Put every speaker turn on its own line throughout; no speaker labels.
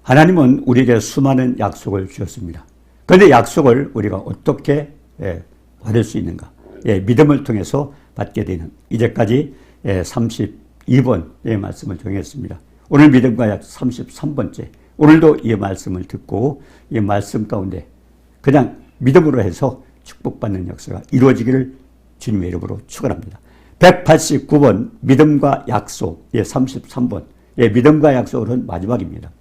하나님은 우리에게 수많은 약속을 주셨습니다. 그런데 약속을 우리가 어떻게 받을 수 있는가? 믿음을 통해서 받게 되는 이제까지 32번의 말씀을 정했습니다. 오늘 믿음과 약 33번째. 오늘도 이 말씀을 듣고 이 말씀 가운데 그냥 믿음으로 해서 축복받는 역사가 이루어지기를 주님의 이름으로 축원합니다. 189번 믿음과 약속 33번 믿음과 약속은 마지막입니다.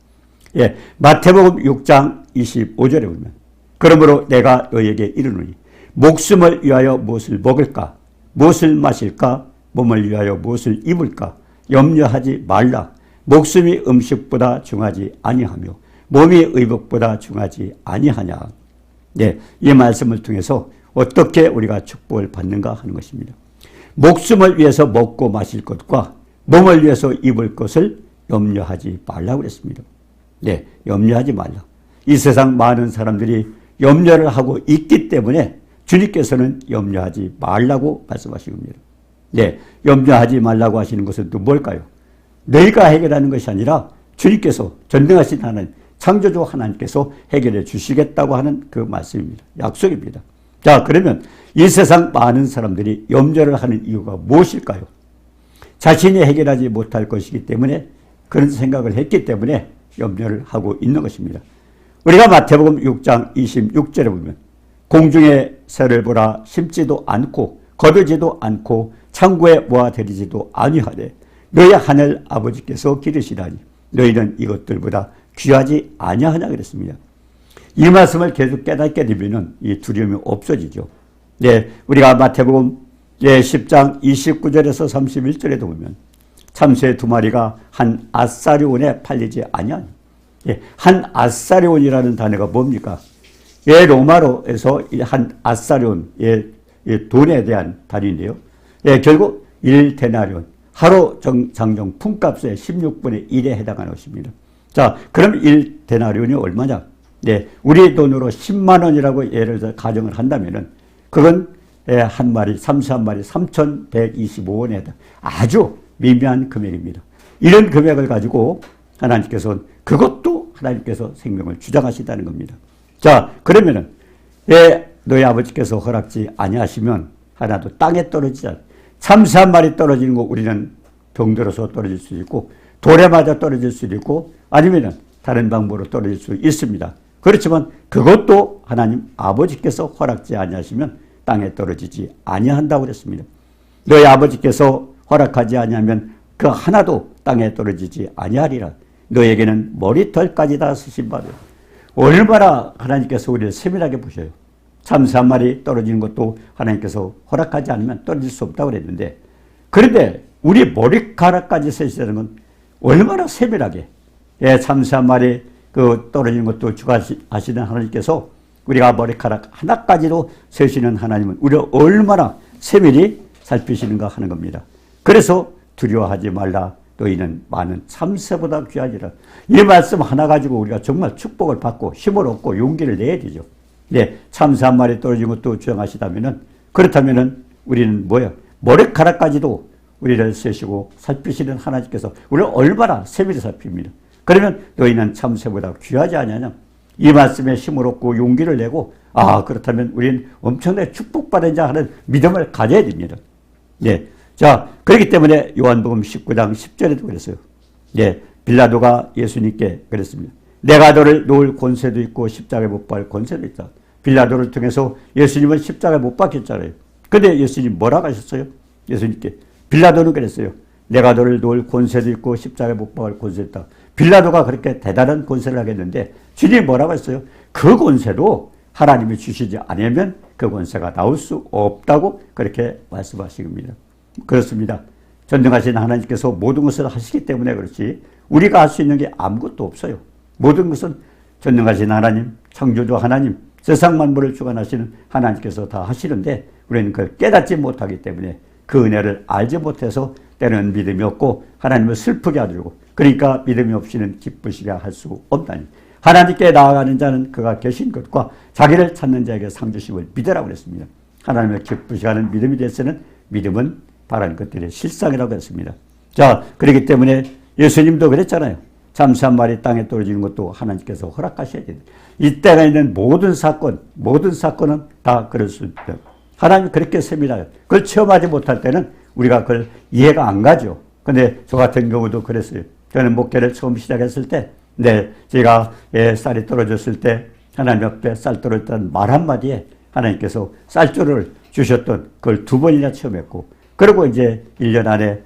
마태복음 6장 25절에 보면 그러므로 내가 너희에게 이르노니 목숨을 위하여 무엇을 먹을까 무엇을 마실까 몸을 위하여 무엇을 입을까 염려하지 말라. 목숨이 음식보다 중하지 아니하며 몸이 의복보다 중하지 아니하냐. 이 말씀을 통해서 어떻게 우리가 축복을 받는가 하는 것입니다. 목숨을 위해서 먹고 마실 것과 몸을 위해서 입을 것을 염려하지 말라고 그랬습니다. 염려하지 말라. 이 세상 많은 사람들이 염려를 하고 있기 때문에 주님께서는 염려하지 말라고 말씀하신 겁니다. 염려하지 말라고 하시는 것은 또 뭘까요? 너희가 해결하는 것이 아니라 주님께서 전능하신 하나님, 창조주 하나님께서 해결해 주시겠다고 하는 그 말씀입니다. 약속입니다. 자, 그러면 이 세상 많은 사람들이 염려를 하는 이유가 무엇일까요? 자신이 해결하지 못할 것이기 때문에 그런 생각을 했기 때문에 염려를 하고 있는 것입니다. 우리가 마태복음 6장 26절에 보면 공중의 새를 보라 심지도 않고 거두지도 않고 창고에 모아들이지도 아니하되 너희 하늘 아버지께서 기르시다니 너희는 이것들보다 귀하지 아니하냐 그랬습니다. 이 말씀을 계속 깨닫게 되면 이 두려움이 없어지죠. 우리가 마태복음 10장 29절에서 31절에도 보면 참새 2마리가 한 아사리온에 팔리지 아니하니 한 아사리온이라는 단어가 뭡니까? 로마로에서 한 아사리온 돈에 대한 단위인데요. 결국 1데나리온 하루 장정 품값의 16분의 1에 해당하는 것입니다. 자, 그럼 1데나리온이 얼마냐? 우리 돈으로 10만 원이라고 예를 들어 가정을 한다면은 그건 한 마리, 삼수 한 마리 3,125원에 해당 아주 미미한 금액입니다. 이런 금액을 가지고 하나님께서 그것도 하나님께서 생명을 주장하시다는 겁니다. 자, 그러면은 너희 아버지께서 허락지 아니하시면 하나도 땅에 떨어지지 않아요. 참새 한 마리 떨어지는 거 우리는 병들어서 떨어질 수 있고 돌에 맞아 떨어질 수도 있고 아니면은 다른 방법으로 떨어질 수 있습니다. 그렇지만 그것도 하나님 아버지께서 허락지 아니하시면 땅에 떨어지지 아니한다고 그랬습니다. 너희 아버지께서 허락하지 아니하면 그 하나도 땅에 떨어지지 아니하리라. 너에게는 머리털까지 다 쓰신 바요. 얼마나 하나님께서 우리를 세밀하게 보셔요. 참새 한 마리 떨어지는 것도 하나님께서 허락하지 않으면 떨어질 수 없다고 그랬는데 그런데 우리 머리카락까지 세시다는 건 얼마나 세밀하게 참새 한 마리 떨어지는 것도 주관하시는 하나님께서 우리가 머리카락 하나까지도 세시는 하나님은 우리를 얼마나 세밀히 살피시는가 하는 겁니다. 그래서 두려워하지 말라. 너희는 많은 참새보다 귀하니라. 이 말씀 하나 가지고 우리가 정말 축복을 받고 힘을 얻고 용기를 내야 되죠. 참새 한 마리 떨어진 것도 주장하시다면은 그렇다면은 우리는 뭐야? 머리카락까지도 우리를 세시고 살피시는 하나님께서 우리를 얼마나 세밀히 살핍니다. 그러면 너희는 참새보다 귀하지 않냐냐? 이 말씀에 힘을 얻고 용기를 내고 그렇다면 우리는 엄청나게 축복받은 자 하는 믿음을 가져야 됩니다. 자, 그렇기 때문에 요한복음 19장 10절에도 그랬어요. 빌라도가 예수님께 그랬습니다. 내가 너를 놓을 권세도 있고 십자가에 못 박을 권세도 있다. 빌라도를 통해서 예수님은 십자가에 못 박혔잖아요. 근데 예수님 뭐라고 하셨어요? 예수님께 빌라도는 그랬어요. 내가 너를 놓을 권세도 있고 십자가에 못 박을 권세도 있다. 빌라도가 그렇게 대단한 권세를 하겠는데 주님이 뭐라고 했어요? 그 권세도 하나님이 주시지 않으면 그 권세가 나올 수 없다고 그렇게 말씀하신 겁니다. 그렇습니다. 전능하신 하나님께서 모든 것을 하시기 때문에 그렇지 우리가 할 수 있는 게 아무것도 없어요. 모든 것은 전능하신 하나님, 창조주 하나님, 세상 만물을 주관하시는 하나님께서 다 하시는데 우리는 그걸 깨닫지 못하기 때문에 그 은혜를 알지 못해서 때로는 믿음이 없고 하나님을 슬프게 하려고 그러니까 믿음이 없이는 기쁘시게 할 수 없다니 하나님께 나아가는 자는 그가 계신 것과 자기를 찾는 자에게 상 주심을 믿으라고 했습니다. 하나님을 기쁘시게 하는 믿음이 됐으는 믿음은 바라는 것들의 실상이라고 했습니다. 자, 그렇기 때문에 예수님도 그랬잖아요. 잠시 한 마리 땅에 떨어지는 것도 하나님께서 허락하셔야 됩니다. 이때가 있는 모든 사건은 다 그럴 수 있다. 하나님이 그렇게 세밀하게 그걸 체험하지 못할 때는 우리가 그걸 이해가 안 가죠. 근데 저 같은 경우도 그랬어요. 저는 목회를 처음 시작했을 때, 제가 쌀이 떨어졌을 때 하나님 앞에 쌀 떨어졌다는 말 한마디에 하나님께서 쌀줄을 주셨던 그걸 2번이나 체험했고, 그리고 이제 1년 안에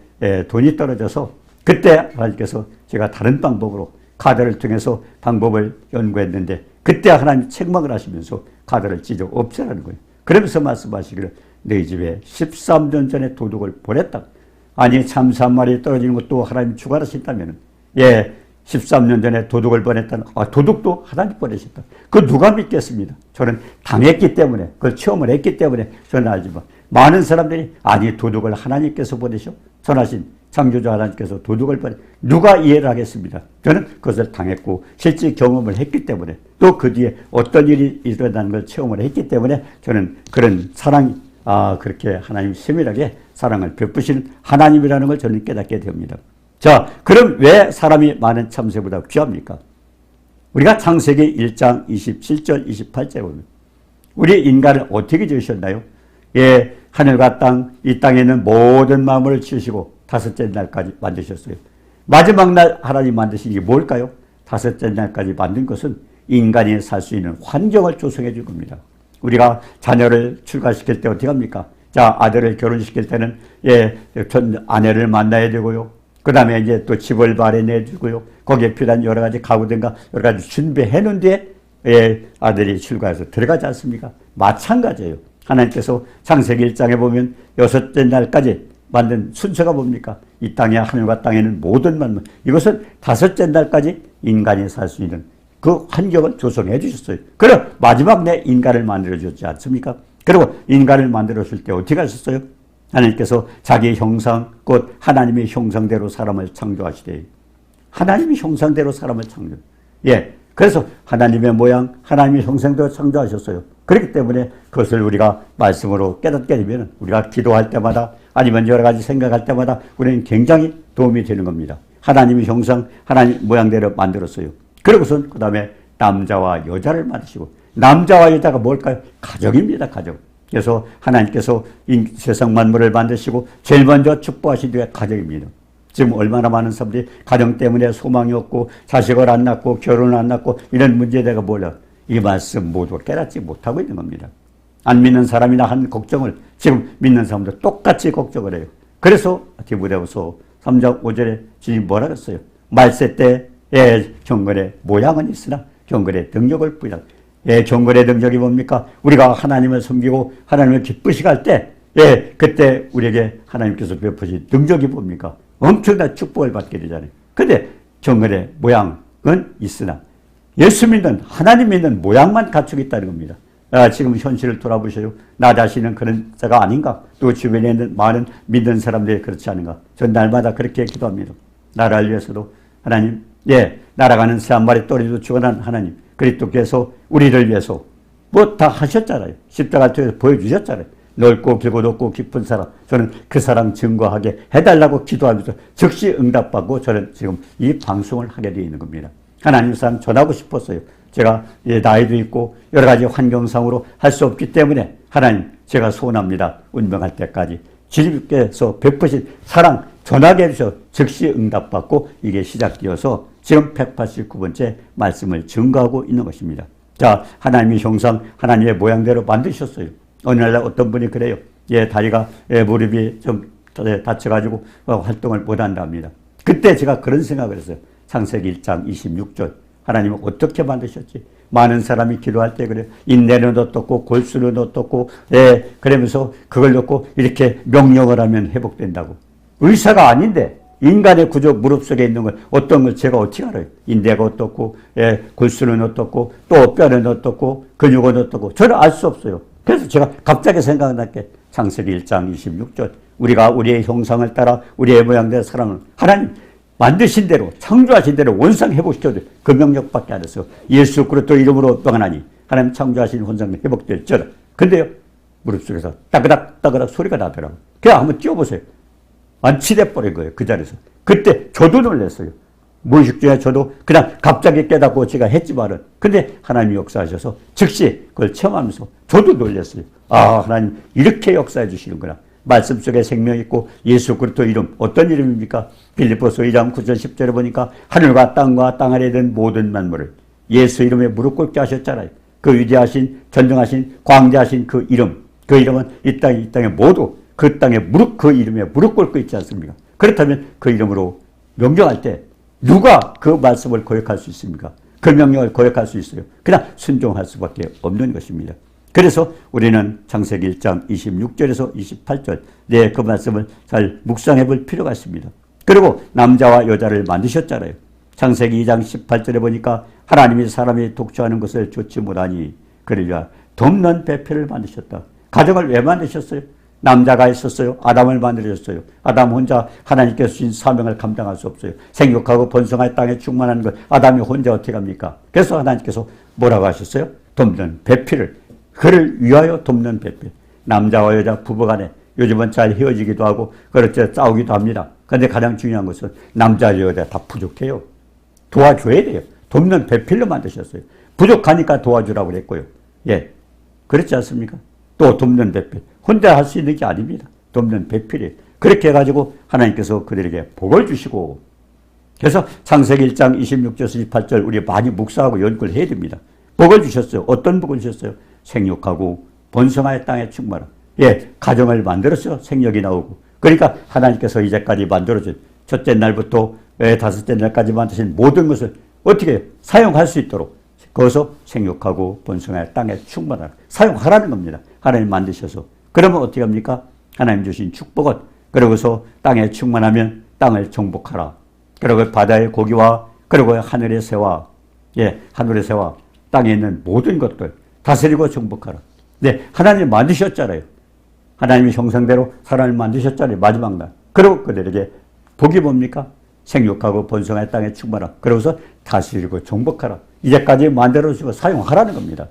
돈이 떨어져서 그때 하나님께서 제가 다른 방법으로 카드를 통해서 방법을 연구했는데, 그때 하나님 책망을 하시면서 카드를 찢어 없애라는 거예요. 그러면서 말씀하시기를 너희 집에 13년 전에 도둑을 보냈다. 아니 참새 한 마리 떨어지는 것도 하나님 주관하신다면 13년 전에 도둑을 보냈다는 도둑도 하나님 보내셨다. 그거 누가 믿겠습니다. 저는 당했기 때문에 그걸 체험을 했기 때문에 저는 알지만 많은 사람들이 아니 도둑을 하나님께서 보내셔. 선하신 창조주 하나님께서 도둑을 보내 누가 이해를 하겠습니다. 저는 그것을 당했고 실제 경험을 했기 때문에 또 그 뒤에 어떤 일이 일어나는 걸 체험을 했기 때문에 저는 그런 사랑이 그렇게 하나님 세밀하게 사랑을 베푸시는 하나님이라는 걸 저는 깨닫게 됩니다. 자, 그럼 왜 사람이 많은 참새보다 귀합니까? 우리가 창세기 1장 27절 28절에 보면 우리 인간을 어떻게 지으셨나요? 하늘과 땅, 이 땅에 있는 모든 만물을 지으시고 5째 날까지 만드셨어요. 마지막 날 하나님 만드신 게 뭘까요? 5째 날까지 만든 것은 인간이 살 수 있는 환경을 조성해 줄 겁니다. 우리가 자녀를 출가시킬 때 어떻게 합니까? 자, 아들을 결혼시킬 때는 전 아내를 만나야 되고요. 그 다음에 이제 또 집을 마련해 주고요. 거기에 필요한 여러 가지 가구든가 여러 가지 준비해 놓은 뒤에 아들이 출가해서 들어가지 않습니까? 마찬가지예요. 하나님께서 창세기 1장에 보면 6째 날까지 만든 순서가 뭡니까? 이 땅에 하늘과 땅에는 모든 만물. 이것은 5째 날까지 인간이 살 수 있는 그 환경을 조성해 주셨어요. 그럼 마지막 내 인간을 만들어 주셨지 않습니까? 그리고 인간을 만들었을 때 어떻게 하셨어요? 하나님께서 자기의 형상, 곧 하나님의 형상대로 사람을 창조하시되 하나님의 형상대로 사람을 창조. 그래서 하나님의 모양, 하나님의 형상대로 창조하셨어요. 그렇기 때문에 그것을 우리가 말씀으로 깨닫게 되면 우리가 기도할 때마다 아니면 여러 가지 생각할 때마다 우리는 굉장히 도움이 되는 겁니다. 하나님의 형상, 하나님 모양대로 만들었어요. 그리고선 그 다음에 남자와 여자를 만드시고 남자와 여자가 뭘까요? 가정입니다. 가정. 그래서 하나님께서 세상 만물을 만드시고 제일 먼저 축복하신 뒤에 가정입니다. 지금 얼마나 많은 사람들이 가정 때문에 소망이 없고 자식을 안 낳고 결혼을 안 낳고 이런 문제대가 몰라. 이 말씀 모두 깨닫지 못하고 있는 겁니다. 안 믿는 사람이나 한 걱정을 지금 믿는 사람도 똑같이 걱정을 해요. 그래서 디모데후서 3장 5절에 주님이 뭐라 그랬어요? 말세 때 경건의 모양은 있으나 경건의 능력을 부여하라. 경건의 능력이 뭡니까? 우리가 하나님을 섬기고 하나님을 기쁘시게 할 때 그때 우리에게 하나님께서 베푸신 능력이 뭡니까? 엄청난 축복을 받게 되잖아요. 근데 경건의 모양은 있으나 예수 믿는 하나님 믿는 모양만 갖추고 있다는 겁니다. 지금 현실을 돌아보셔요. 나 자신은 그런 자가 아닌가? 또 주변에 있는 많은 믿는 사람들이 그렇지 않은가? 전 날마다 그렇게 기도합니다. 나라를 위해서도 하나님, 날아가는 새 한 마리 떨어져도 죽어난 하나님, 그리스도께서 우리를 위해서 뭐 다 하셨잖아요. 십자가를 통해서 보여주셨잖아요. 넓고 길고 높고 깊은 사랑, 저는 그 사랑 증거하게 해달라고 기도하면서 즉시 응답받고 저는 지금 이 방송을 하게 되어 있는 겁니다. 하나님 사랑 전하고 싶었어요. 제가 나이도 있고 여러 가지 환경상으로 할 수 없기 때문에 하나님 제가 소원합니다. 운명할 때까지 주님께서 베푸신 사랑 전하게 해주셔서 즉시 응답받고 이게 시작되어서 지금 189번째 말씀을 증거하고 있는 것입니다. 자, 하나님의 형상, 하나님의 모양대로 만드셨어요. 어느 날 어떤 분이 그래요. 다리가, 무릎이 좀 다쳐가지고 활동을 못한다 합니다. 그때 제가 그런 생각을 했어요. 창세기 1장 26절. 하나님은 어떻게 만드셨지? 많은 사람이 기도할 때 그래요. 인내는 어떻고 골수는 어떻고 그러면서 그걸 놓고 이렇게 명령을 하면 회복된다고. 의사가 아닌데 인간의 구조 무릎 속에 있는 걸 어떤 걸 제가 어떻게 알아요? 인대가 어떻고 골수는 어떻고 또 뼈는 어떻고 근육은 어떻고 저는 알 수 없어요. 그래서 제가 갑자기 생각났게 창세기 1장 26절 우리가 우리의 형상을 따라 우리의 모양대로 사랑을 하나님 만드신 대로 창조하신 대로 원상 회복시켜도 그 명령밖에 안 했어요. 예수 그리스도 이름으로 명하나니 하나님 창조하신 원상 회복될지어다. 근데요 무릎 속에서 따그닥 따그닥 소리가 나더라고요. 그냥 한번 띄워보세요. 안치돼 버린 거예요. 그 자리에서. 그때 저도 놀랐어요. 무의식 중에 저도 그냥 갑자기 깨닫고 제가 했지만은, 근데 하나님이 역사하셔서 즉시 그걸 체험하면서 저도 놀랐어요. 아, 하나님 이렇게 역사해 주시는구나. 말씀 속에 생명이 있고 예수 그리스도 이름, 어떤 이름입니까? 빌립보서 2장 9절 10절에 보니까 하늘과 땅과 땅 아래에 있는 모든 만물을 예수 이름에 무릎 꿇게 하셨잖아요. 그 위대하신 전정하신 광대하신 그 이름, 그 이름은 이 땅에 모두 그 땅에 그 이름에 무릎 꿇고 있지 않습니까? 그렇다면 그 이름으로 명령할 때 누가 그 말씀을 거역할 수 있습니까? 그 명령을 거역할 수 있어요. 그냥 순종할 수밖에 없는 것입니다. 그래서 우리는 창세기 1장 26절에서 28절, 그 말씀을 잘 묵상해 볼 필요가 있습니다. 그리고 남자와 여자를 만드셨잖아요. 창세기 2장 18절에 보니까 하나님이 사람이 독주하는 것을 좋지 못하니 그러자 돕는 배필을 만드셨다. 가정을 왜 만드셨어요? 남자가 있었어요. 아담을 만들어줬어요. 아담 혼자 하나님께서 주신 사명을 감당할 수 없어요. 생육하고 번성할 땅에 충만한 것 아담이 혼자 어떻게 합니까? 그래서 하나님께서 뭐라고 하셨어요? 돕는 배필을, 그를 위하여 돕는 배필. 남자와 여자 부부간에 요즘은 잘 헤어지기도 하고 그렇죠, 싸우기도 합니다. 그런데 가장 중요한 것은 남자 여자 다 부족해요. 도와줘야 돼요. 돕는 배필로 만드셨어요. 부족하니까 도와주라고 그랬고요. 예, 그렇지 않습니까? 또 돕는 배필. 혼자 할 수 있는 게 아닙니다. 돕는 배필이에요. 그렇게 해가지고 하나님께서 그들에게 복을 주시고, 그래서 창세기 1장 26절 28절 우리 많이 묵상하고 연구를 해야 됩니다. 복을 주셨어요. 어떤 복을 주셨어요? 생육하고 번성하여 땅에 충만함. 예, 가정을 만들었어요. 생력이 나오고. 그러니까 하나님께서 이제까지 만들어준 첫째 날부터 다섯째 날까지 만드신 모든 것을 어떻게 사용할 수 있도록 거기서 생육하고 번성하여 땅에 충만하라. 사용하라는 겁니다. 하나님 만드셔서. 그러면 어떻게 합니까? 하나님 주신 축복은, 그러고서 땅에 충만하면 땅을 정복하라. 그리고 바다의 고기와 그리고 하늘의 새와, 예, 하늘의 새와 땅에 있는 모든 것들 다스리고 정복하라. 네, 하나님 만드셨잖아요. 하나님의 형상대로 사람을 만드셨잖아요. 마지막 날. 그리고 그들에게 복이 뭡니까? 생육하고 번성할 땅에 충만하라. 그러고서 다스리고 정복하라. 이제까지 만들어주고 사용하라는 겁니다.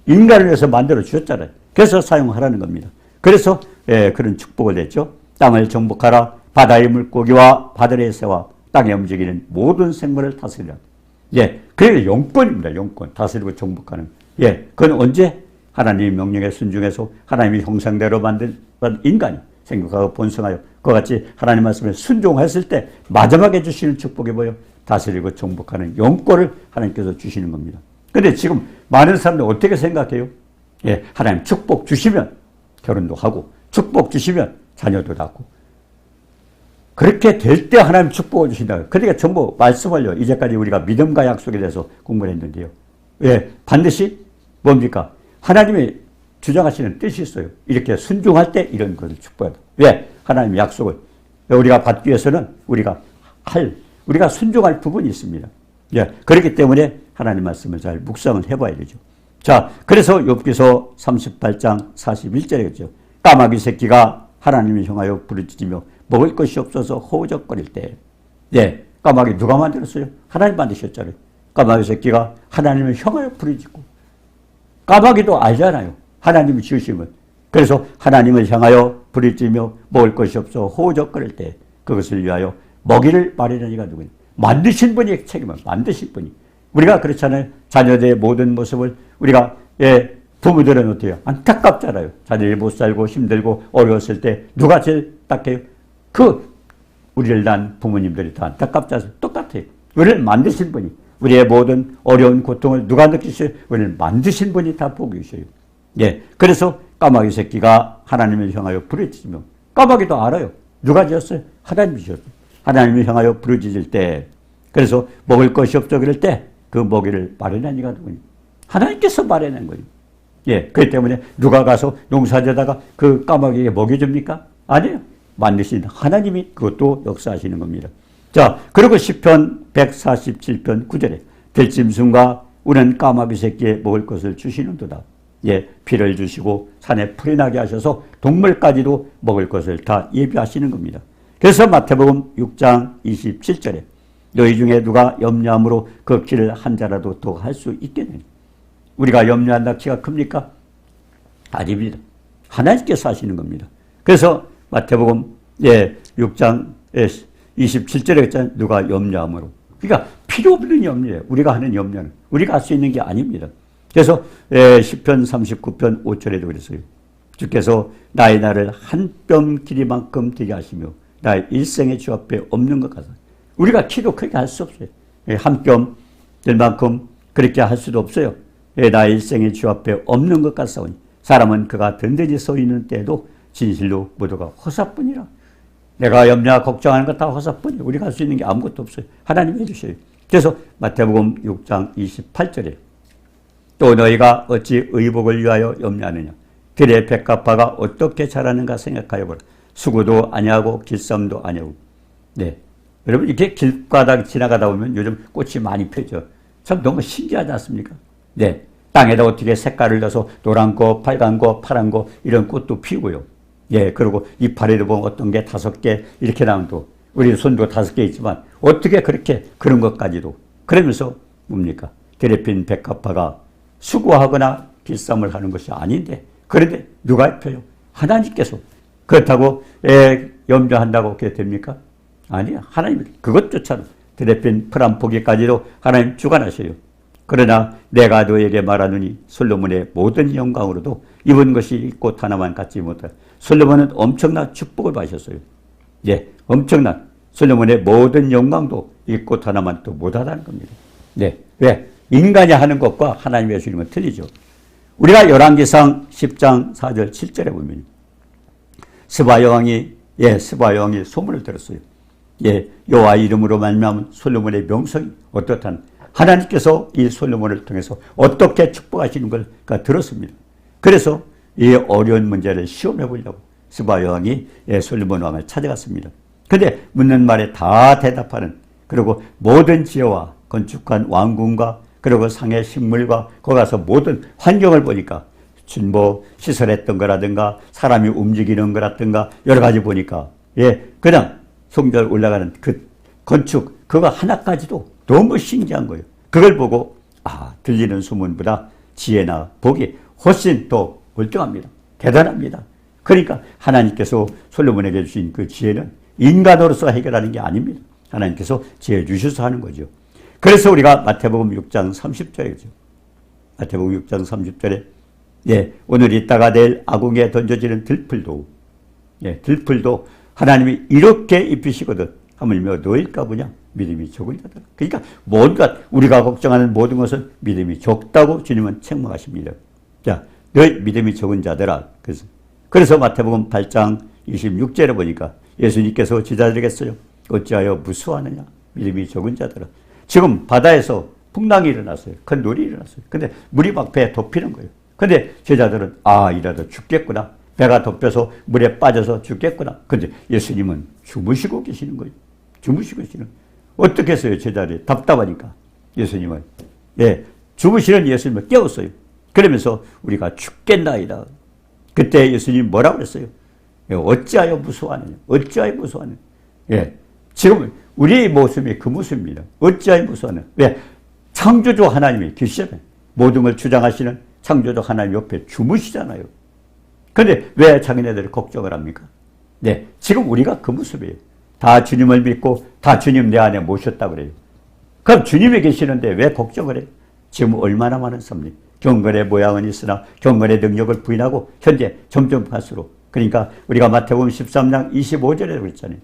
인간을 위해서 만들어주셨잖아요. 그래서 사용하라는 겁니다. 그래서 그런 축복을 냈죠. 땅을 정복하라. 바다의 물고기와 바다의 새와 땅에 움직이는 모든 생물을 다스리라. 예, 그게 영권입니다. 영권. 다스리고 정복하는. 예, 그건 언제? 하나님의 명령에 순종해서 하나님의 형상대로 만든 인간이 생육하고 번성하여 그와 같이 하나님 말씀에 순종했을 때 마지막에 주시는 축복이 뭐예요? 다스리고 정복하는 영권을 하나님께서 주시는 겁니다. 그런데 지금 많은 사람들 어떻게 생각해요? 예, 하나님 축복 주시면 결혼도 하고 축복 주시면 자녀도 낳고 그렇게 될 때 하나님 축복을 주신다. 그러니까 전부 말씀을요. 이제까지 우리가 믿음과 약속에 대해서 공부를 했는데요. 예, 반드시 뭡니까? 하나님이 주장하시는 뜻이 있어요. 이렇게 순종할 때 이런 것을 축복한다. 왜? 하나님의 약속을 우리가 받기 위해서는 우리가 순종할 부분이 있습니다. 예, 그렇기 때문에 하나님 말씀을 잘 묵상을 해봐야 되죠. 자, 그래서 욥기서 38장 41절에 그랬죠. 까마귀 새끼가 하나님을 향하여 부르짖으며 먹을 것이 없어서 허우적거릴 때, 예, 까마귀 누가 만들었어요? 하나님 만드셨잖아요. 까마귀 새끼가 하나님을 향하여 부르짖고, 까마귀도 알잖아요. 하나님이 지으시면. 그래서 하나님을 향하여 부르짖으며 먹을 것이 없어 허우적거릴 때 그것을 위하여 먹이를 마련한 이가 누구냐? 만드신 분이 책임을 만드신 분이. 우리가 그렇잖아요. 자녀들의 모든 모습을 우리가, 예, 부모들은 어때요? 안타깝잖아요. 자녀들이 못 살고 힘들고 어려웠을 때 누가 제일 딱해요? 우리를 낳은 부모님들이 다 안타깝지 않습니까? 똑같아요. 우리를 만드신 분이, 우리의 모든 어려운 고통을 누가 느끼셔요? 우리를 만드신 분이 다 보고 계셔요. 예, 그래서 까마귀 새끼가 하나님을 향하여 부르짖으며, 까마귀도 알아요. 누가 지었어요? 하나님이 지었어요. 하나님을 향하여 부르짖을 때, 그래서 먹을 것이 없어 그럴 때 그 먹이를 마련한 이가 누구니? 하나님께서 마련한 거예요. 예, 그렇기 때문에 누가 가서 농사지다가 그 까마귀에게 먹여줍니까? 아니에요. 만드신 하나님이 그것도 역사하시는 겁니다. 자, 그리고 시편 147편 9절에 들짐승과 우는 까마귀 새끼에 먹을 것을 주시는도다. 예, 피를 주시고 산에 풀이 나게 하셔서 동물까지도 먹을 것을 다 예비하시는 겁니다. 그래서 마태복음 6장 27절에 너희 중에 누가 염려함으로 그 키를 한 자라도 더 할 수 있겠느냐. 우리가 염려한다 키가 큽니까? 아닙니다. 하나님께서 하시는 겁니다. 그래서 마태복음 6장 27절에 했잖아요. 누가 염려함으로. 그러니까 필요 없는 염려예요. 우리가 하는 염려는. 우리가 할 수 있는 게 아닙니다. 그래서 시편 39편 5절에도 그랬어요. 주께서 나의 날을 한 뼘 길이만큼 되게 하시며 나의 일생의 주 앞에 없는 것 같아요. 우리가 키도 크게 할 수 없어요. 한 뼘 될 만큼 그렇게 할 수도 없어요. 나의 일생의 주 앞에 없는 것 같사오니 사람은 그가 든든히 서 있는 때에도 진실로 모두가 허사뿐이라. 내가 염려하고 걱정하는 것 다 허사뿐이에요. 우리가 할 수 있는 게 아무것도 없어요. 하나님이 해주셔요. 그래서 마태복음 6장 28절에 또 너희가 어찌 의복을 위하여 염려하느냐. 들의 백합화가 어떻게 자라는가 생각하여 보라. 수고도 아니하고 길쌈도 아니하고. 네. 여러분 이렇게 길가다 지나가다 보면 요즘 꽃이 많이 펴죠. 참 너무 신기하지 않습니까? 네. 땅에다 어떻게 색깔을 넣어서 노란 거, 빨간 거, 파란 거 이런 꽃도 피우고요. 예, 그리고 이파리도 보면 어떤 게 5개 이렇게 나오면 또 우리 손도 5개 있지만 어떻게 그렇게 그런 것까지도 그러면서 뭡니까? 들에 핀 백합화가 수고하거나 길쌈을 하는 것이 아닌데 그런데 누가 펴요? 하나님께서. 그렇다고 염려한다고 그게 됩니까? 아니요. 하나님 그것조차도 들에 핀 풀한 포기까지도 하나님 주관하셔요. 그러나 내가 너에게 말하노니 솔로몬의 모든 영광으로도 입은 것이 이 꽃 하나만 갖지 못하여. 솔로몬은 엄청난 축복을 받으셨어요. 예, 엄청난 솔로몬의 모든 영광도 이 꽃 하나만 또 못하다는 겁니다. 네, 왜? 인간이 하는 것과 하나님의 주님은 틀리죠. 우리가 열왕기상 10장 4절 7절에 보면 스바 여왕이 소문을 들었어요. 예, 여호와 이름으로 말미암은 솔로몬의 명성이 어떻다는 하나님께서 이 솔로몬을 통해서 어떻게 축복하시는 걸 들었습니다. 그래서 이 어려운 문제를 시험해 보려고 스바 여왕이 솔로몬 왕을 찾아갔습니다. 그런데 묻는 말에 다 대답하는 그리고 모든 지혜와 건축한 왕궁과 그리고 상의 식물과 거기 가서 모든 환경을 보니까 뭐 시설했던 거라든가 사람이 움직이는 거라든가 여러 가지 보니까 그냥 성전 올라가는 그 건축 그거 하나까지도 너무 신기한 거예요. 그걸 보고 들리는 소문보다 지혜나 복이 훨씬 더 월등합니다. 대단합니다. 그러니까 하나님께서 솔로몬에게 주신 그 지혜는 인간으로서 해결하는 게 아닙니다. 하나님께서 지혜 주셔서 하는 거죠. 그래서 우리가 마태복음 6장 30절이죠. 마태복음 6장 30절에 오늘 있다가 내일 아궁이에 던져지는 들풀도 들풀도 하나님이 이렇게 입히시거든 하물며 너일까 보냐 믿음이 적은 자들. 그러니까 뭔가 우리가 걱정하는 모든 것은 믿음이 적다고 주님은 책망하십니다. 자, 너희 믿음이 적은 자들아. 그래서 마태복음 8장 26절에 보니까 예수님께서 제자들에게서요 어찌하여 무수하느냐 믿음이 적은 자들아. 지금 바다에서 풍랑이 일어났어요. 큰 놀이 일어났어요. 근데 물이 막 배에 덮이는 거예요. 근데 제자들은 이러다 죽겠구나. 배가 덮여서 물에 빠져서 죽겠구나. 근데 예수님은 주무시고 계시는 거예요. 주무시고 계시는. 어떻게 했어요? 제자들이 답답하니까. 예수님은 주무시는 예수님을 깨웠어요. 그러면서 우리가 죽겠나이다. 그때 예수님이 뭐라고 그랬어요? 어찌하여 무서워하느냐. 어찌하여 무서워하느냐. 지금 우리의 모습이 그 모습입니다. 어찌하여 무서워하느냐. 왜? 창조주 하나님이 계시잖아요. 모든 걸 주장하시는 창조주 하나님 옆에 주무시잖아요. 그런데 왜 자기네들이 걱정을 합니까? 지금 우리가 그 모습이에요. 다 주님을 믿고 다 주님 내 안에 모셨다고 그래요. 그럼 주님이 계시는데 왜 걱정을 해요? 지금 얼마나 많은 사람들이 경건의 모양은 있으나 경건의 능력을 부인하고 현재 점점 갈수록 그러니까 우리가 마태복음 13장 25절에 그랬잖아요.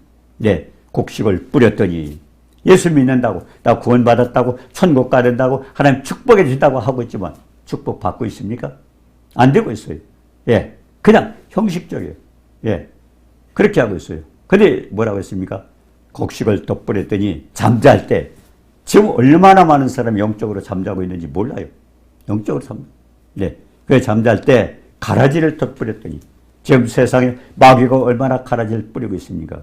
곡식을 뿌렸더니 예수 믿는다고 나 구원받았다고 천국 가된다고 하나님 축복해 주신다고 하고 있지만 축복 받고 있습니까? 안 되고 있어요. 그냥 형식적이에요. 그렇게 하고 있어요. 근데 뭐라고 했습니까? 곡식을 덧뿌렸더니 잠잘 때 지금 얼마나 많은 사람이 영적으로 잠자고 있는지 몰라요. 영적으로 그래서 잠잘 때 가라지를 덧뿌렸더니 지금 세상에 마귀가 얼마나 가라지를 뿌리고 있습니까?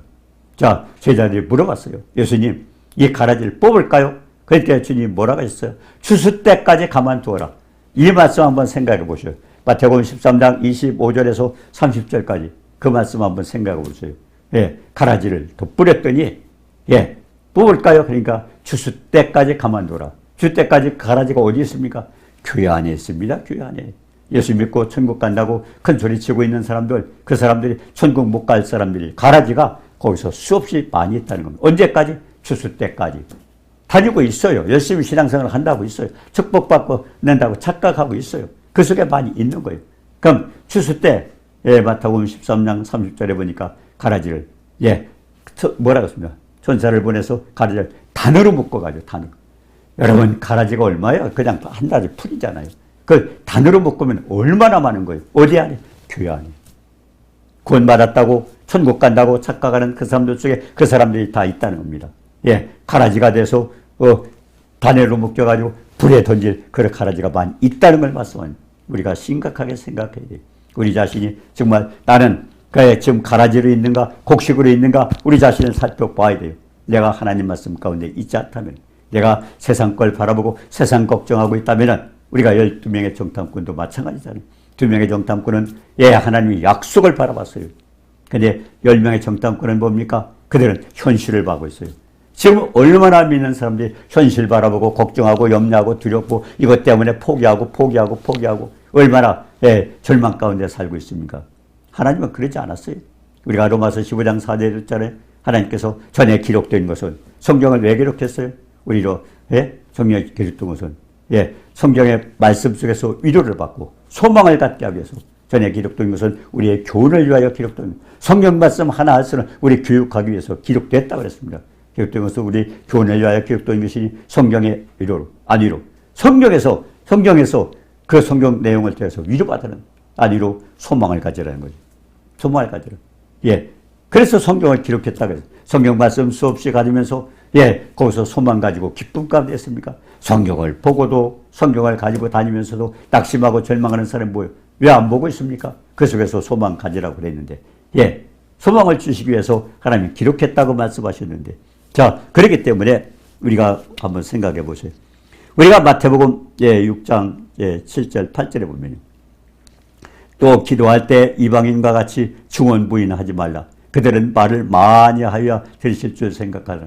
자, 제자들이 물어봤어요. 예수님, 이 가라지를 뽑을까요? 그때 주님이 뭐라고 하셨어요? 추수 때까지 가만두어라. 이 말씀 한번 생각해 보셔요. 마태복음 13장 25절에서 30절까지 그 말씀 한번 생각해 보세요. 가라지를 덧뿌렸더니 뽑을까요? 그러니까 추수 때까지 가만두어라. 추수 때까지 가라지가 어디 있습니까? 교회 안에 있습니다. 교회 안에. 예수 믿고 천국 간다고 큰 소리 치고 있는 사람들, 그 사람들이 천국 못 갈 사람들이 가라지가 거기서 수없이 많이 있다는 겁니다. 언제까지? 추수 때까지. 다니고 있어요. 열심히 신앙생활을 한다고 있어요. 축복받고 낸다고 착각하고 있어요. 그 속에 많이 있는 거예요. 그럼 추수 때 마태복음 13장 30절에 보니까 가라지를 뭐라고 했습니까? 천사를 보내서 가라지를 단으로 묶어가지고 단으로. 여러분 가라지가 얼마예요? 그냥 한 가지 풀이잖아요. 그 단으로 묶으면 얼마나 많은 거예요. 어디 안에? 교회 안에. 구원받았다고 천국 간다고 착각하는 그 사람들 속에 그 사람들이 다 있다는 겁니다. 가라지가 돼서 단으로 묶여가지고 불에 던질 그런 가라지가 많이 있다는 걸 말씀합니다. 우리가 심각하게 생각해야 돼요. 우리 자신이 정말 나는 지금 가라지로 있는가 곡식으로 있는가 우리 자신을 살펴봐야 돼요. 내가 하나님 말씀 가운데 있지 않다면, 내가 세상 걸 바라보고 세상 걱정하고 있다면 우리가 12명의 정탐꾼도 마찬가지잖아요. 2명의 정탐꾼은 하나님의 약속을 바라봤어요. 근데 10명의 정탐꾼은 뭡니까? 그들은 현실을 보고 있어요. 지금 얼마나 믿는 사람들이 현실 바라보고 걱정하고 염려하고 두렵고 이것 때문에 포기하고 얼마나 절망 가운데 살고 있습니까? 하나님은 그러지 않았어요. 우리가 로마서 15장 4절에 있잖아요. 하나님께서 전에 기록된 것은 성경을 왜 기록했어요? 우리로 성경에 기록된 것은 성경의 말씀 속에서 위로를 받고 소망을 갖게 하기 위해서 전에 기록된 것은 우리의 교훈을 위하여 기록된 성경 말씀 하나하나는 우리 교육하기 위해서 기록됐다고 그랬습니다. 기록된 것은 우리 교훈을 위하여 기록된 것이 성경의 위로로 아니로 성경에서 그 성경 내용을 통해서 위로받는 아니로 소망을 가지라는 거죠. 소망을 가지라. 그래서 성경을 기록했다고 해서 성경 말씀 수없이 가지면서 거기서 소망 가지고 기쁨 가운데 있습니까? 성경을 보고도 성경을 가지고 다니면서도 낙심하고 절망하는 사람이 뭐예요? 왜 안 보고 있습니까? 그 속에서 소망 가지라고 그랬는데 소망을 주시기 위해서 하나님이 기록했다고 말씀하셨는데 자, 그렇기 때문에 우리가 한번 생각해 보세요. 우리가 마태복음 6장 7절 8절에 보면 또 기도할 때 이방인과 같이 중언부인하지 말라. 그들은 말을 많이 하여 들으실 줄 생각하라.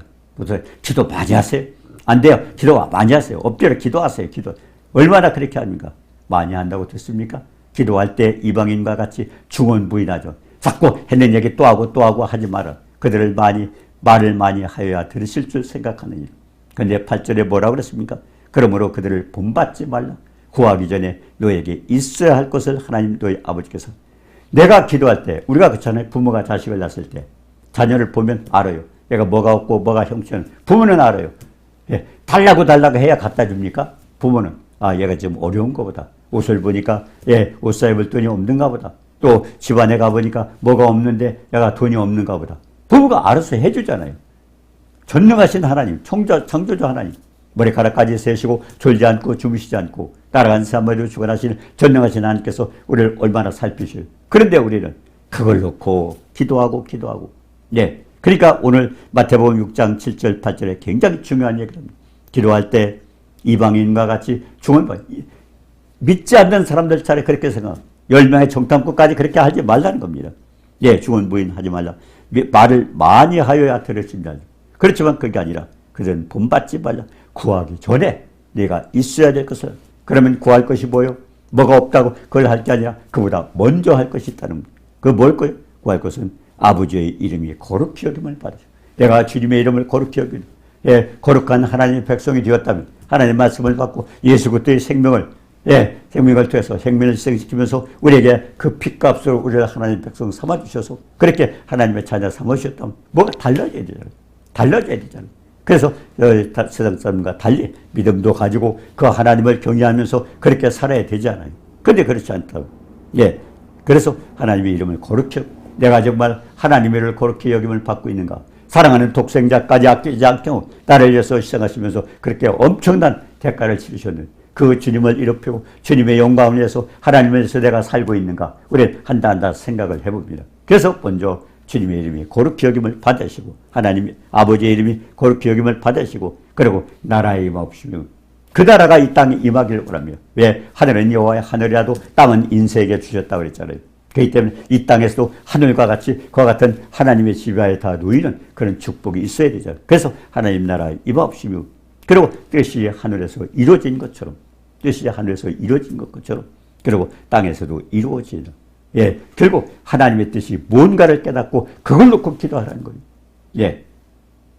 기도 많이 하세요? 안 돼요. 기도 많이 하세요. 엎드려 기도하세요. 기도. 얼마나 그렇게 합니까? 많이 한다고 듣습니까? 기도할 때 이방인과 같이 중언부인하죠. 자꾸 했는 얘기 또 하고 하지 마라. 그들을 말을 많이 하여야 들으실 줄 생각하느니. 근데 8절에 뭐라고 그랬습니까? 그러므로 그들을 본받지 말라. 구하기 전에 너에게 있어야 할 것을 하나님 너희 아버지께서. 내가 기도할 때 우리가 그렇잖아요. 부모가 자식을 낳았을 때 자녀를 보면 알아요. 얘가 뭐가 없고 뭐가 형체는 부모는 알아요. 달라고 해야 갖다 줍니까? 부모는 얘가 지금 어려운 거보다 옷을 보니까 옷 사 입을 돈이 없는가 보다. 또 집안에 가보니까 뭐가 없는데 얘가 돈이 없는가 보다. 부모가 알아서 해주잖아요. 전능하신 하나님, 창조주 하나님, 머리카락까지 세시고 졸지 않고 주무시지 않고 따라간 사람을 주관하시는 전능하신 하나님께서 우리를 얼마나 살피셔요. 그런데 우리는 그걸 놓고 기도하고 그러니까 오늘 마태복음 6장 7절 8절에 굉장히 중요한 얘기를 합니다. 기도할 때 이방인과 같이 믿지 않는 사람들 차례 그렇게 생각 10명의 정탐꾼까지 그렇게 하지 말라는 겁니다. 중언부인하지 말라. 말을 많이 하여야 들으신다. 그렇지만 그게 아니라 그들은 본받지 말라. 구하기 전에 내가 있어야 될 것을. 그러면 구할 것이 뭐예요? 뭐가 없다고 그걸 할 게 아니라 그보다 먼저 할 것이 있다는 겁니다. 그거 뭘 거예요? 구할 것은 아버지의 이름이 거룩히 여김을 받으셔. 내가 주님의 이름을 거룩히 여기는 거룩한 하나님의 백성이 되었다면 하나님의 말씀을 받고 예수 그리스도의 생명을 통해서 생명을 희생시키면서 우리에게 그 핏값으로 우리를 하나님의 백성 삼아주셔서 그렇게 하나님의 자녀 삼으셨다면 뭐가 달라져야 되잖아요. 그래서 세상 사람과 달리 믿음도 가지고 그 하나님을 경외하면서 그렇게 살아야 되지 않아요. 그런데 그렇지 않다고. 그래서 하나님의 이름을 거룩히 내가 정말 하나님의 이름을 거룩히 여김을 받고 있는가. 사랑하는 독생자까지 아끼지 않고 나를 위해서 희생하시면서 그렇게 엄청난 대가를 치르셨는 그 주님을 이롭히고 주님의 영광을 위해서 하나님을 위해서 내가 살고 있는가. 우리는 한다 생각을 해봅니다. 그래서 먼저 주님의 이름이 거룩히 여김을 받으시고 하나님 아버지의 이름이 거룩히 여김을 받으시고 그리고 나라에 임하옵시며 그 나라가 이 땅에 임하기를 원하며 왜 하늘은 여호와의 하늘이라도 땅은 인세에게 주셨다고 그랬잖아요. 그렇기 때문에 이 땅에서도 하늘과 같이 그와 같은 하나님의 지배하에 다 놓이는 그런 축복이 있어야 되잖아요. 그래서 하나님 나라에 임하옵시며 그리고 뜻이 하늘에서 이루어진 것처럼 그리고 땅에서도 이루어지는 결국 하나님의 뜻이 뭔가를 깨닫고 그걸 놓고 기도하라는 거예요.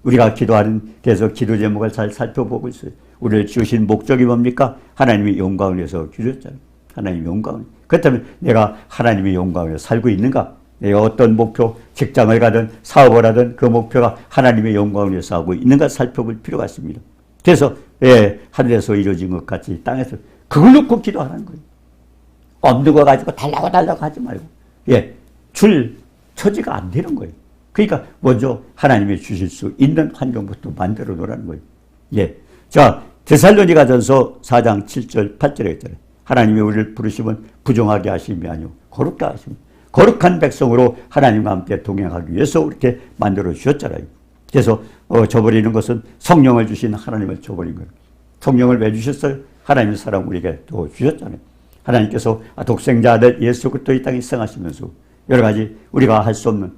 우리가 기도하는 계속 기도 제목을 잘 살펴보고 있어요. 우리를 지으신 목적이 뭡니까? 하나님의 영광을 위해서 주셨잖아요. 하나님의 영광을. 그렇다면 내가 하나님의 영광을 위해서 살고 있는가? 내가 어떤 목표, 직장을 가든 사업을 하든 그 목표가 하나님의 영광을 위해서 하고 있는가 살펴볼 필요가 있습니다. 그래서 하늘에서 이루어진 것 같이 땅에서 그걸 놓고 기도하는 거예요. 없는 거 가지고 달라고 하지 말고 줄 처지가 안 되는 거예요. 그러니까 먼저 하나님이 주실 수 있는 환경부터 만들어 놓으라는 거예요. 자, 데살로니가전서 4장 7절 8절에 있잖아요. 하나님이 우리를 부르시면 부정하게 하심이 아니요 거룩하게 하심. 거룩한 백성으로 하나님과 함께 동행하기 위해서 이렇게 만들어 주셨잖아요. 그래서 저버리는 것은 성령을 주신 하나님을 저버린 거예요. 성령을 왜 주셨어요? 하나님의 사랑 우리에게 또 주셨잖아요. 하나님께서 독생자 아들 예수 그리스도 이 땅에 생하시면서 여러 가지 우리가 할 수 없는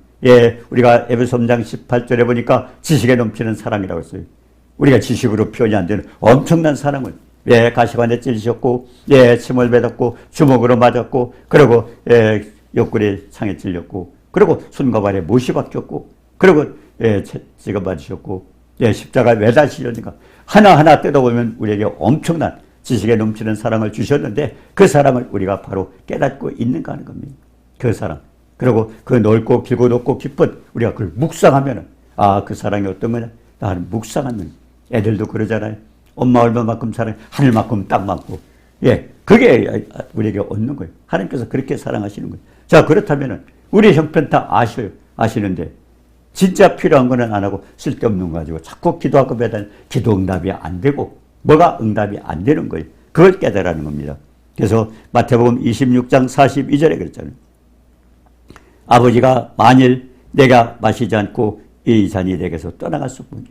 우리가 에베소 3장 18절에 보니까 지식에 넘치는 사랑이라고 했어요. 우리가 지식으로 표현이 안 되는 엄청난 사랑을 가시관에 찔리셨고 침을 뱉었고 주먹으로 맞았고 그리고 옆구리에 창에 찔렸고 그리고 손과 발에 못이 박혔고 그리고 지가 맞으셨고 십자가에 왜 다시려니까 하나하나 뜯어보면 우리에게 엄청난 지식에 넘치는 사랑을 주셨는데 그 사랑을 우리가 바로 깨닫고 있는가 하는 겁니다. 그 사랑. 그리고 그 넓고 길고 높고 깊은 우리가 그걸 묵상하면은 그 사랑이 어떤 거냐? 나는 묵상하는 애들도 그러잖아요. 엄마 얼마만큼 사랑해? 하늘만큼 땅만큼. 그게 우리에게 얻는 거예요. 하나님께서 그렇게 사랑하시는 거예요. 자, 그렇다면은 우리 형편 다 아시는데 진짜 필요한 거는 안 하고 쓸데없는 거 가지고 자꾸 기도하고 매달 기도 응답이 안 되고 뭐가 응답이 안 되는 거예요. 그걸 깨달으라는 겁니다. 그래서 마태복음 26장 42절에 그랬잖아요. 아버지가 만일 내가 마시지 않고 이 잔이 내게서 떠나갈 수 없는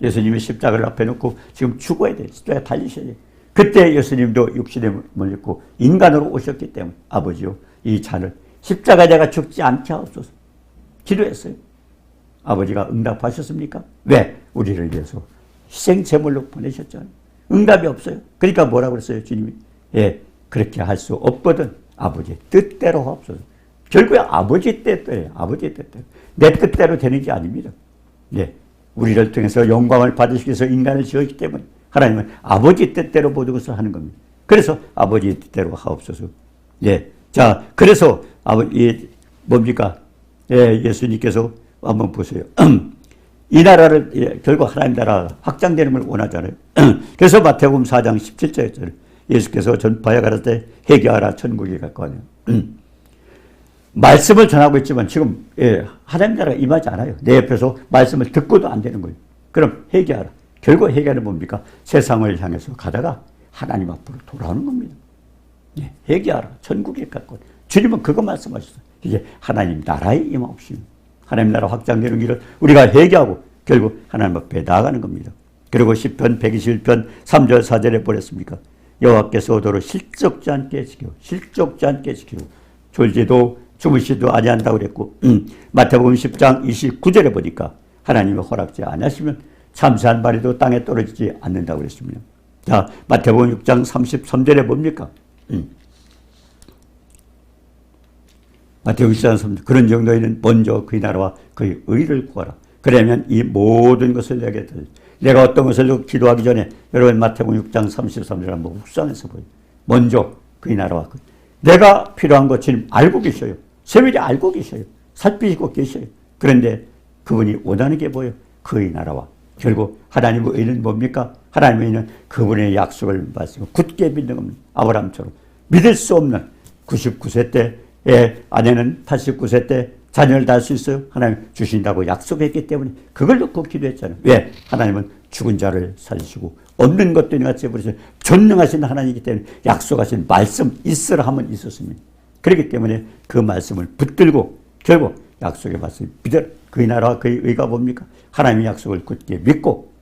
예수님이 십자가를 앞에 놓고 지금 죽어야 돼요. 십자가에 달리셔야 돼요. 그때 예수님도 육신에 몰렸고 인간으로 오셨기 때문에 아버지요 이 잔을 십자가에 내가 죽지 않게 하옵소서 기도했어요. 아버지가 응답하셨습니까? 왜? 우리를 위해서 희생제물로 보내셨잖아요. 응답이 없어요. 그러니까 뭐라고 그랬어요 주님이? 그렇게 할 수 없거든 아버지의 뜻대로 하옵소서. 결국에 아버지 뜻대로 아버지 뜻대로 내 뜻대로 되는 게 아닙니다. 우리를 통해서 영광을 받으시기 위해서 인간을 지었기 때문에 하나님은 아버지 뜻대로 모든 것을 하는 겁니다. 그래서 아버지 뜻대로 하옵소서. 자, 그래서 뭡니까? 예수님께서 한번 보세요. 이 나라를 결국 하나님 나라 확장되는 걸 원하잖아요. 그래서 마태복음 4장 17절에 예수께서 전파해 가라사대 회개하라 천국이 가까워요. 말씀을 전하고 있지만 지금 하나님 나라가 임하지 않아요. 내 옆에서 말씀을 듣고도 안 되는 거예요. 그럼 회개하라. 결국 회개는 뭡니까? 세상을 향해서 가다가 하나님 앞으로 돌아오는 겁니다. 회개하라. 천국에 가까워. 주님은 그거 말씀하셨어요. 이게 하나님 나라의 임하옵심. 하나님 나라 확장되는 길을 우리가 회개하고 결국 하나님 앞에 나아가는 겁니다. 그리고 시편 121편 3절 4절에 보냈습니까? 여호와께서 도로 실족지 않게 지키고 졸지도 주무시도 아니한다고 그랬고 마태복음 10장 29절에 보니까 하나님이 허락지 아니하시면 참새한 마리도 땅에 떨어지지 않는다고 그랬습니다. 자, 마태복음 6장 33절에 뭡니까? 마태복음 6장 33절 그런 정도에는 먼저 그의 나라와 그의 의를 구하라. 그러면 이 모든 것을 내게 드릴. 내가 어떤 것을 기도하기 전에 여러분 마태복음 6장 33절을 한번 묵상해서 보여요. 먼저 그의 나라와 내가 필요한 것 지금 알고 계셔요. 세밀히 알고 계셔요. 살피고 계셔요. 그런데 그분이 원하는 게 뭐예요? 그의 나라와 결국 하나님의 의는 뭡니까? 하나님의 의는 그분의 약속을 말씀을 굳게 믿는 겁니다. 아브라함처럼 믿을 수 없는 99세 때 아내는 89세 때 자녀를 낳을 수 있어요? 하나님 주신다고 약속했기 때문에 그걸 놓고 기도했잖아요. 왜? 하나님은 죽은 자를 살리시고 없는 것도 이같이 버리시고 전능하신 하나님이기 때문에 약속하신 말씀 있으라 하면 있었습니다. 그렇기 때문에 그 말씀을 붙들고 결국 약속의 말씀을 믿어라. 그의 나라와 그의 의가 뭡니까? 하나님의 약속을 굳게 믿고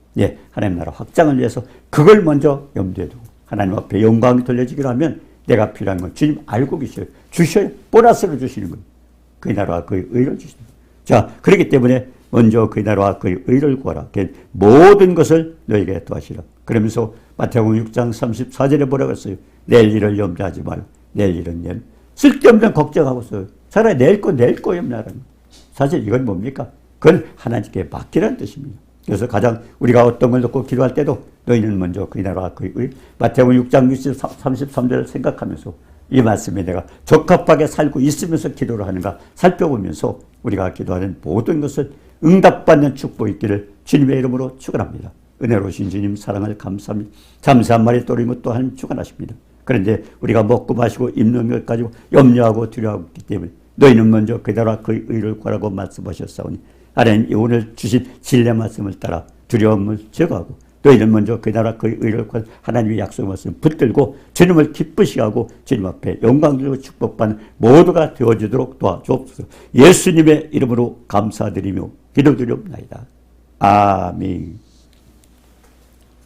하나님 나라 확장을 위해서 그걸 먼저 염두에 두고 하나님 앞에 영광이 돌려지기로 하면 내가 필요한 건 주님 알고 계셔요. 주셔요. 보너스로 주시는 거예요. 그의 나라와 그의 의를 주시는 거예요. 자, 그렇기 때문에 먼저 그의 나라와 그의 의를 구하라. 모든 것을 너에게 더하시라. 그러면서 마태복음 6장 34절에 뭐라고 했어요? 내일 일을 염려하지 말라. 내일 일은 쓸데없는 걱정하고 있어요. 차라리 내일 거 염려하라는 거예요. 사실 이건 뭡니까? 그건 하나님께 맡기라는 뜻입니다. 그래서 가장 우리가 어떤 걸 놓고 기도할 때도 너희는 먼저 그의 나라와 그의 의, 마태복음 6장 33절을 생각하면서 이 말씀에 내가 적합하게 살고 있으면서 기도를 하는가 살펴보면서 우리가 기도하는 모든 것을 응답받는 축복이 있기를 주님의 이름으로 축원합니다. 은혜로우신 주님 사랑을 감사합니다. 잠시 한 마리 또리면 또 하나님 축원하십니다. 그런데 우리가 먹고 마시고 입는 것 가지고 염려하고 두려워하고 있기 때문에 너희는 먼저 그의 나라와 그의 의를 구하라고 말씀하셨사오니 하나님 오늘 주신 진리 말씀을 따라 두려움을 제거하고 너희는 먼저 그의 나라 그의 의를 구하라 하나님의 약속의 말씀 붙들고 주님을 기쁘시게 하고 주님 앞에 영광 들고 축복받는 모두가 되어지도록 도와주옵소서. 예수님의 이름으로 감사드리며 기도드리옵나이다. 아멘.